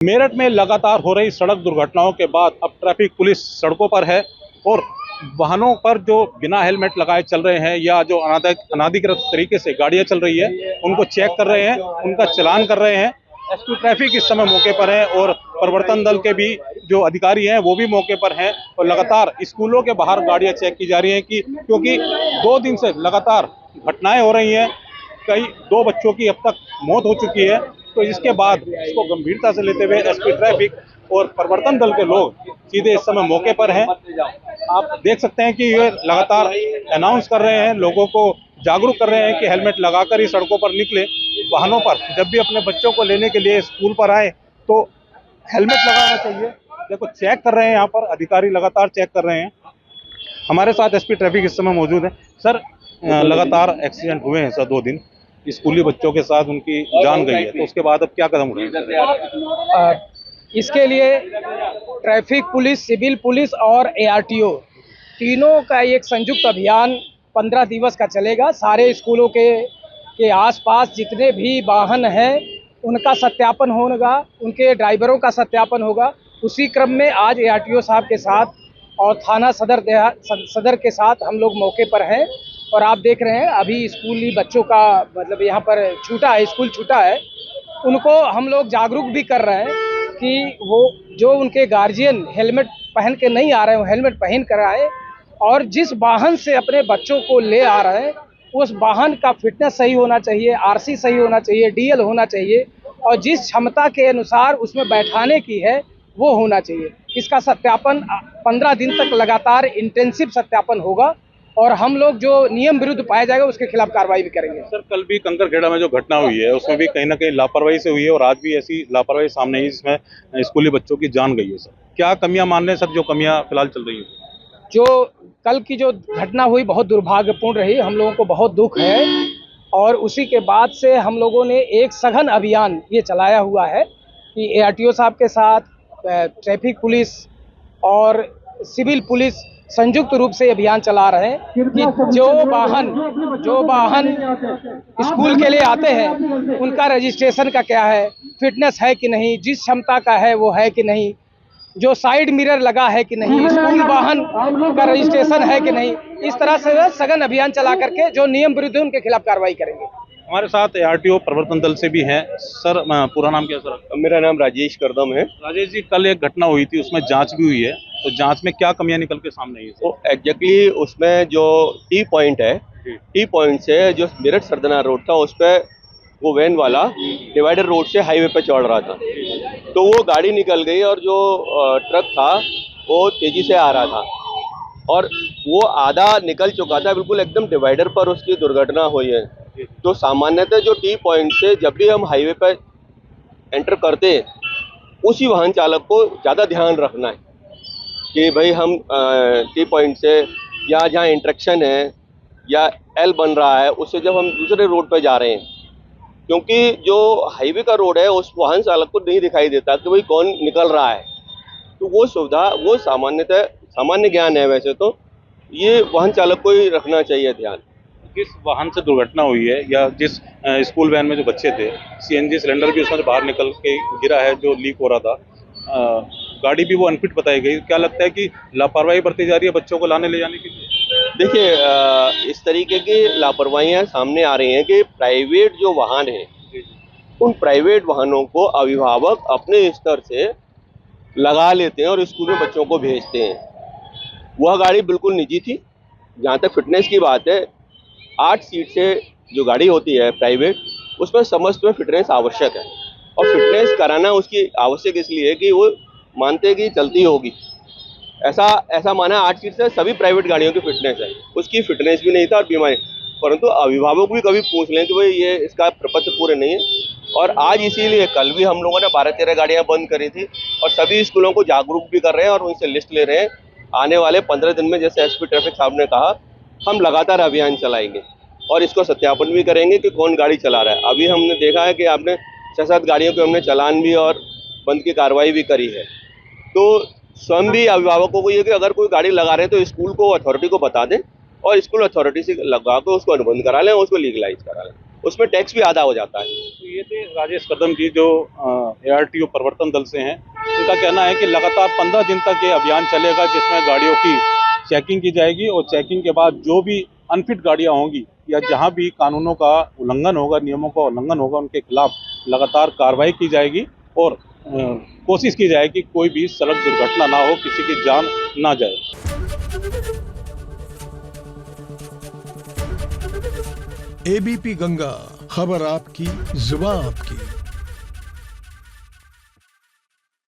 मेरठ में लगातार हो रही सड़क दुर्घटनाओं के बाद अब ट्रैफिक पुलिस सड़कों पर है और वाहनों पर जो बिना हेलमेट लगाए चल रहे हैं या जो अनाधिकृत तरीके से गाड़ियां चल रही है उनको चेक कर रहे हैं, उनका चालान कर रहे हैं। एसपी ट्रैफिक इस समय मौके पर है और प्रवर्तन दल के भी जो अधिकारी हैं वो भी मौके पर हैं और लगातार स्कूलों के बाहर गाड़ियां चेक की जा रही हैं क्योंकि 2 दिन से लगातार घटनाएं हो रही हैं। कई 2 बच्चों की अब तक मौत हो चुकी है। तो इसके बाद इसको गंभीरता से लेते हुए एसपी ट्रैफिक और प्रवर्तन दल के लोग सीधे इस समय मौके पर हैं। आप देख सकते हैं कि ये लगातार अनाउंस कर रहे हैं, लोगों को जागरूक कर रहे हैं कि हेलमेट लगाकर ही सड़कों पर निकले। वाहनों पर जब भी अपने बच्चों को लेने के लिए स्कूल पर आए तो हेलमेट लगाना चाहिए। देखो चेक कर रहे हैं, यहाँ पर अधिकारी लगातार चेक कर रहे हैं। हमारे साथ एसपी ट्रैफिक इस समय मौजूद है। सर, लगातार एक्सीडेंट हुए हैं सर 2 दिन, स्कूली बच्चों के साथ उनकी जान गई है, तो उसके बाद अब क्या कदम उठाएंगे? इसके लिए ट्रैफिक पुलिस, सिविल पुलिस और एआरटीओ तीनों का एक संयुक्त अभियान 15 दिवस का चलेगा। सारे स्कूलों के आसपास जितने भी वाहन हैं उनका सत्यापन होगा, उनके ड्राइवरों का सत्यापन होगा। उसी क्रम में आज एआरटीओ साहब के साथ और थाना सदर के साथ हम लोग मौके पर हैं और आप देख रहे हैं अभी स्कूली बच्चों का मतलब यहाँ पर छूटा है, स्कूल छूटा है। उनको हम लोग जागरूक भी कर रहे हैं कि वो जो उनके गार्जियन हेलमेट पहन के नहीं आ रहे हैं वो हेलमेट पहन कर आए और जिस वाहन से अपने बच्चों को ले आ रहे हैं उस वाहन का फिटनेस सही होना चाहिए, आरसी सही होना चाहिए, डीएल होना चाहिए और जिस क्षमता के अनुसार उसमें बैठाने की है वो होना चाहिए। इसका सत्यापन 15 दिन तक लगातार इंटेंसिव सत्यापन होगा और हम लोग जो नियम विरुद्ध पाया जाएगा उसके खिलाफ कार्रवाई भी करेंगे। सर, कल भी कंकरखेड़ा में जो घटना हुई है उसमें भी कहीं ना कहीं लापरवाही से हुई है और आज भी ऐसी लापरवाही सामने आई जिसमें स्कूली बच्चों की जान गई है। सर, क्या कमियां मान रहे हैं सर, जो कमियां फिलहाल चल रही है? जो कल की जो घटना हुई बहुत दुर्भाग्यपूर्ण रही, हम लोगों को बहुत दुख है और उसी के बाद से हम लोगों ने एक सघन अभियान ये चलाया हुआ है कि एआरटीओ साहब के साथ ट्रैफिक पुलिस और सिविल पुलिस संयुक्त रूप से अभियान चला रहे हैं कि जो वाहन स्कूल के लिए आते हैं उनका रजिस्ट्रेशन का क्या है, फिटनेस है कि नहीं, जिस क्षमता का है वो है कि नहीं, जो साइड मिरर लगा है कि नहीं, स्कूल वाहन का रजिस्ट्रेशन है कि नहीं। इस तरह से सघन अभियान चला करके जो नियम विरुद्ध है उनके खिलाफ कार्रवाई करेंगे। हमारे साथ एआरटीओ प्रवर्तन दल से भी हैं। सर, पूरा नाम क्या सर? मेरा नाम राजेश करदम है। राजेश जी, कल एक घटना हुई थी, उसमें जांच भी हुई है, तो जांच में क्या कमियां निकल के सामने आई है? तो एग्जैक्टली उसमें जो टी पॉइंट है, टी पॉइंट से जो मेरठ सरदना रोड था उस पर वो वैन वाला डिवाइडर रोड से हाईवे पे चढ़ रहा था, तो वो गाड़ी निकल गई और जो ट्रक था वो तेजी से आ रहा था और वो आधा निकल चुका था, बिल्कुल एकदम डिवाइडर पर उसकी दुर्घटना हुई है। तो सामान्यतः जो टी पॉइंट से जब भी हम हाईवे पर एंटर करते हैं उसी वाहन चालक को ज़्यादा ध्यान रखना है कि भाई हम टी पॉइंट से या जहाँ इंटरेक्शन है या एल बन रहा है उससे जब हम दूसरे रोड पर जा रहे हैं, क्योंकि जो हाईवे का रोड है उस वाहन चालक को नहीं दिखाई देता कि भाई कौन निकल रहा है। तो वो सुविधा वो सामान्य ज्ञान है, वैसे तो ये वाहन चालक को ही रखना चाहिए ध्यान। जिस वाहन से दुर्घटना हुई है या जिस स्कूल वैन में जो बच्चे थे, सीएनजी सिलेंडर भी उसमें से बाहर निकल के गिरा है जो लीक हो रहा था, गाड़ी भी वो अनफिट बताई गई। क्या लगता है कि लापरवाही बरती जा रही है बच्चों को लाने ले जाने के लिए? देखिए, इस तरीके की लापरवाहियां सामने आ रही हैं कि प्राइवेट जो वाहन है उन प्राइवेट वाहनों को अभिभावक अपने स्तर से लगा लेते हैं और स्कूल में बच्चों को भेजते हैं। वह गाड़ी बिल्कुल निजी थी। जहाँ तक फिटनेस की बात है, 8 सीट से जो गाड़ी होती है प्राइवेट, उसमें समस्त में फिटनेस आवश्यक है और फिटनेस कराना उसकी आवश्यक इसलिए है कि वो मानते हैं कि चलती होगी। ऐसा माना 8 सीट से सभी प्राइवेट गाड़ियों की फिटनेस है, उसकी फिटनेस भी नहीं था और बीमारी। परंतु अभिभावक भी कभी पूछ लें कि भाई ये इसका प्रपत्र पूरे नहीं है। और आज इसीलिए कल भी हम लोगों ने 12-13 गाड़ियां बंद करी थी और सभी स्कूलों को जागरूक भी कर रहे हैं और उनसे लिस्ट ले रहे हैं। आने वाले 15 दिन में, जैसे एसपी ट्रैफिक साहब ने कहा, हम लगातार अभियान चलाएंगे और इसको सत्यापन भी करेंगे कि कौन गाड़ी चला रहा है। अभी हमने देखा है कि आपने 6-7 गाड़ियों को हमने चालान भी और बंद की कार्रवाई भी करी है। तो स्वयं भी अभिभावकों को ये कि अगर कोई गाड़ी लगा रहे हैं तो स्कूल को, अथॉरिटी को बता दें और स्कूल अथॉरिटी से लगा कर उसको अनुबंध करा लें, उसको लीगलाइज करा लें। उसमें टैक्स भी आधा हो जाता है। तो ये थे राजेश कदम जी जो ARTO प्रवर्तन दल से हैं। उनका कहना है कि लगातार 15 दिन तक ये अभियान चलेगा, जिसमें गाड़ियों की चेकिंग की जाएगी और चेकिंग के बाद जो भी अनफिट गाड़ियां होंगी या जहां भी कानूनों का उल्लंघन होगा, नियमों का उल्लंघन होगा, उनके खिलाफ लगातार कार्रवाई की जाएगी और कोशिश की जाएगी कि कोई भी सड़क दुर्घटना ना हो, किसी की जान ना जाए। ABP गंगा, खबर आपकी, जुबान आपकी।